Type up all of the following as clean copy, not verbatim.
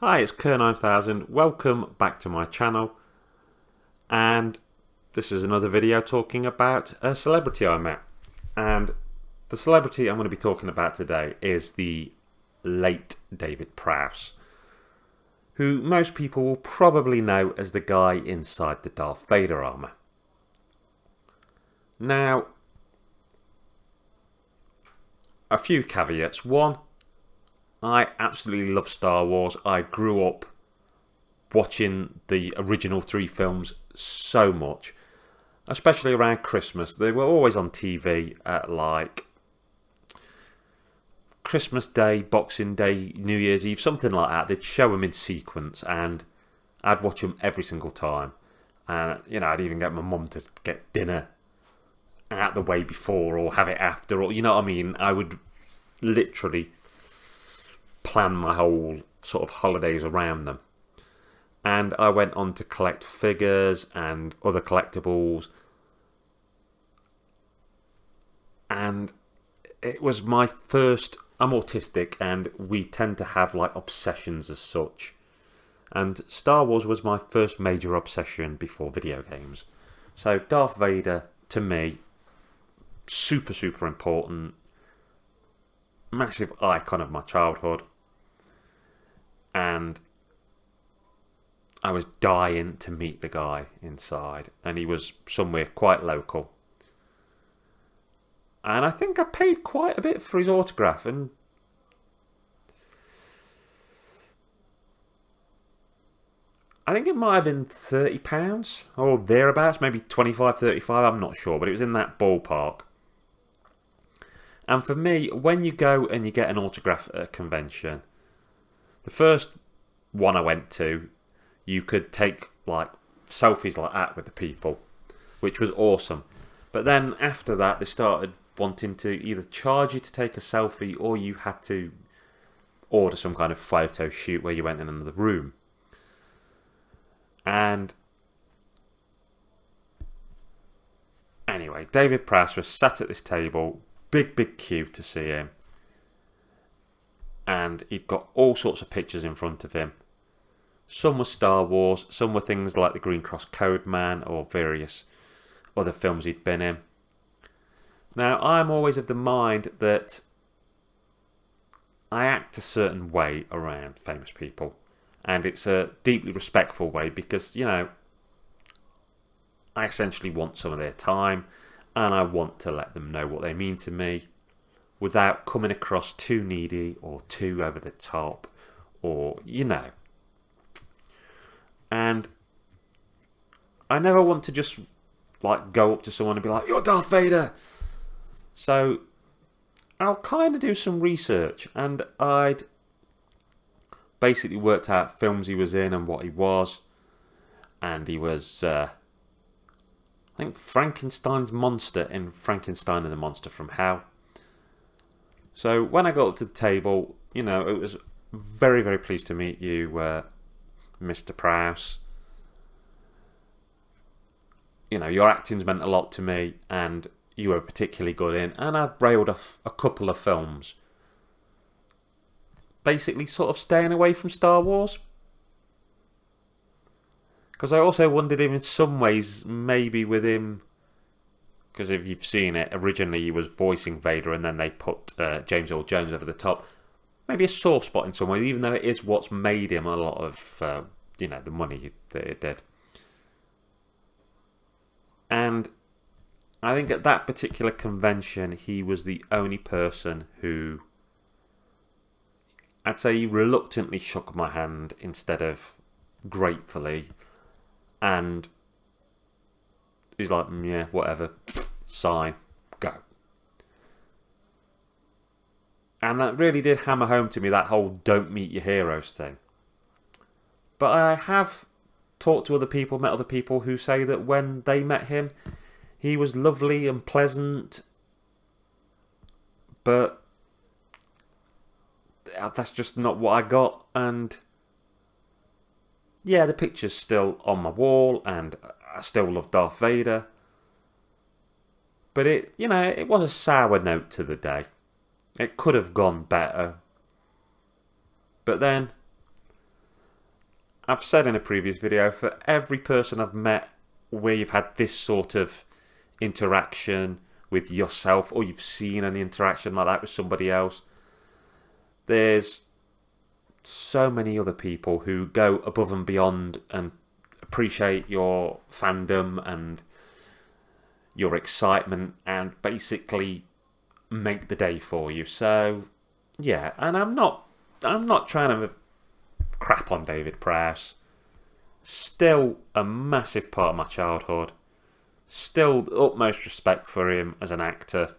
Hi, it's KERR9000'S. Welcome back to my channel. And this is another video talking about a celebrity I met. And the celebrity I'm going to be talking about today is the late David Prowse, who most people will probably know as the guy inside the Darth Vader armour. Now, a few caveats. One, I absolutely love Star Wars. I grew up watching the original 3 films so much, especially around Christmas. They were always on TV at like Christmas Day, Boxing Day, New Year's Eve, something like that. They'd show them in sequence and I'd watch them every single time. And, you know, I'd even get my mum to get dinner out the way before or have it after, or, you know what I mean? I would literally plan my whole sort of holidays around them. And I went on to collect figures and other collectibles. And it was my first... I'm autistic and we tend to have like obsessions as such. And Star Wars was my first major obsession before video games. So Darth Vader, to me, super, super important. Massive icon of my childhood. And I was dying to meet the guy inside. And he was somewhere quite local. And I think I paid quite a bit for his autograph. And I think it might have been £30 or thereabouts. Maybe 25, 35, I'm not sure. But it was in that ballpark. And for me, when you go and you get an autograph at a convention, the first one I went to, you could take like selfies like that with the people, which was awesome. But then after that, they started wanting to either charge you to take a selfie or you had to order some kind of photo shoot where you went in another room. And anyway, David Prowse was sat at this table, big queue to see him. And he'd got all sorts of pictures in front of him. Some were Star Wars, some were things like the Green Cross Code Man or various other films he'd been in. Now, I'm always of the mind that I act a certain way around famous people. And it's a deeply respectful way because, you know, I essentially want some of their time and I want to let them know what they mean to me without coming across too needy or too over the top or, you know. And I never want to just like go up to someone and be like, "You're Darth Vader!" So I'll kind of do some research and I'd basically worked out films he was in and what he was. And he was, I think, Frankenstein's monster in Frankenstein and the Monster from Hell. So when I got up to the table, you know, it was very, very pleased to meet you, Mr. Prowse. You know, your acting's meant a lot to me and you were particularly good in. And I railed off a couple of films. Basically sort of staying away from Star Wars. Because I also wondered if in some ways, maybe with him... Because if you've seen it, originally he was voicing Vader and then they put James Earl Jones over the top. Maybe a sore spot in some ways, even though it is what's made him a lot of, you know, the money that it did. And I think at that particular convention, he was the only person who, I'd say, he reluctantly shook my hand instead of gratefully. And he's like, yeah, whatever, sign, go. And that really did hammer home to me, that whole don't meet your heroes thing. But I have talked to other people, met other people who say that when they met him, he was lovely and pleasant. But that's just not what I got. And yeah, the picture's still on my wall and I still love Darth Vader. But it, you know, it was a sour note to the day. It could have gone better. But then I've said in a previous video, for every person I've met where you've had this sort of interaction with yourself, or you've seen an interaction like that with somebody else, there's so many other people who go above and beyond and appreciate your fandom and your excitement and basically make the day for you. So yeah, and I'm not trying to crap on David Prowse. Still a massive part of my childhood. Still the utmost respect for him as an actor.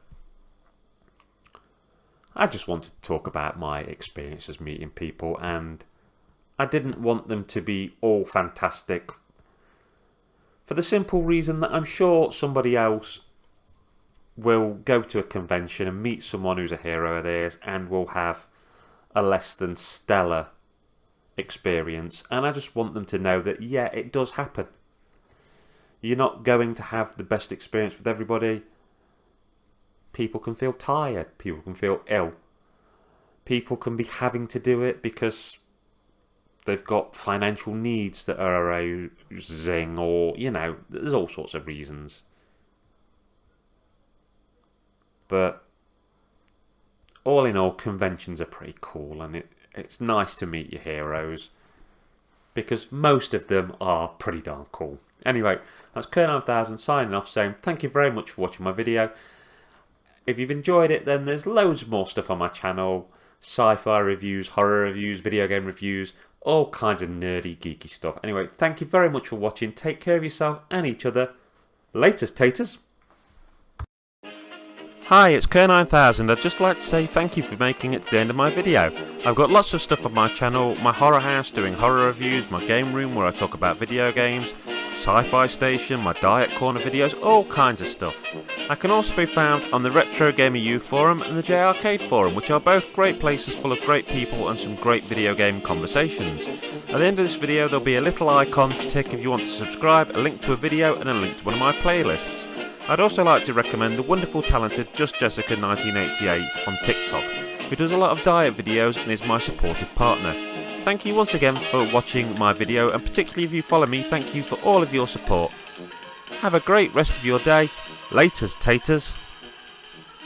I just wanted to talk about my experiences meeting people, and I didn't want them to be all fantastic for the simple reason that I'm sure somebody else will go to a convention and meet someone who's a hero of theirs and will have a less than stellar experience. And I just want them to know that, yeah, it does happen. You're not going to have the best experience with everybody. People can feel tired. People can feel ill. People can be having to do it because they've got financial needs that are arising, or, you know, there's all sorts of reasons. But all in all, conventions are pretty cool, and it's nice to meet your heroes because most of them are pretty darn cool. Anyway, that's KERR9000'S signing off, saying thank you very much for watching my video. If you've enjoyed it, then there's loads more stuff on my channel. Sci-fi reviews, horror reviews, video game reviews, all kinds of nerdy, geeky stuff. Anyway, thank you very much for watching. Take care of yourself and each other. Laters, taters. Hi, it's KERR9000'S. I'd just like to say thank you for making it to the end of my video. I've got lots of stuff on my channel, my horror house doing horror reviews, my game room where I talk about video games, sci-fi station, my diet corner videos, all kinds of stuff. I can also be found on the Retro Gamer U forum and the J Arcade forum, which are both great places full of great people and some great video game conversations. At the end of this video there'll be a little icon to tick if you want to subscribe, a link to a video and a link to one of my playlists. I'd also like to recommend the wonderful talented Just Jessica 1988 on TikTok, who does a lot of diet videos and is my supportive partner. Thank you once again for watching my video, and particularly if you follow me, thank you for all of your support. Have a great rest of your day. Laters, taters.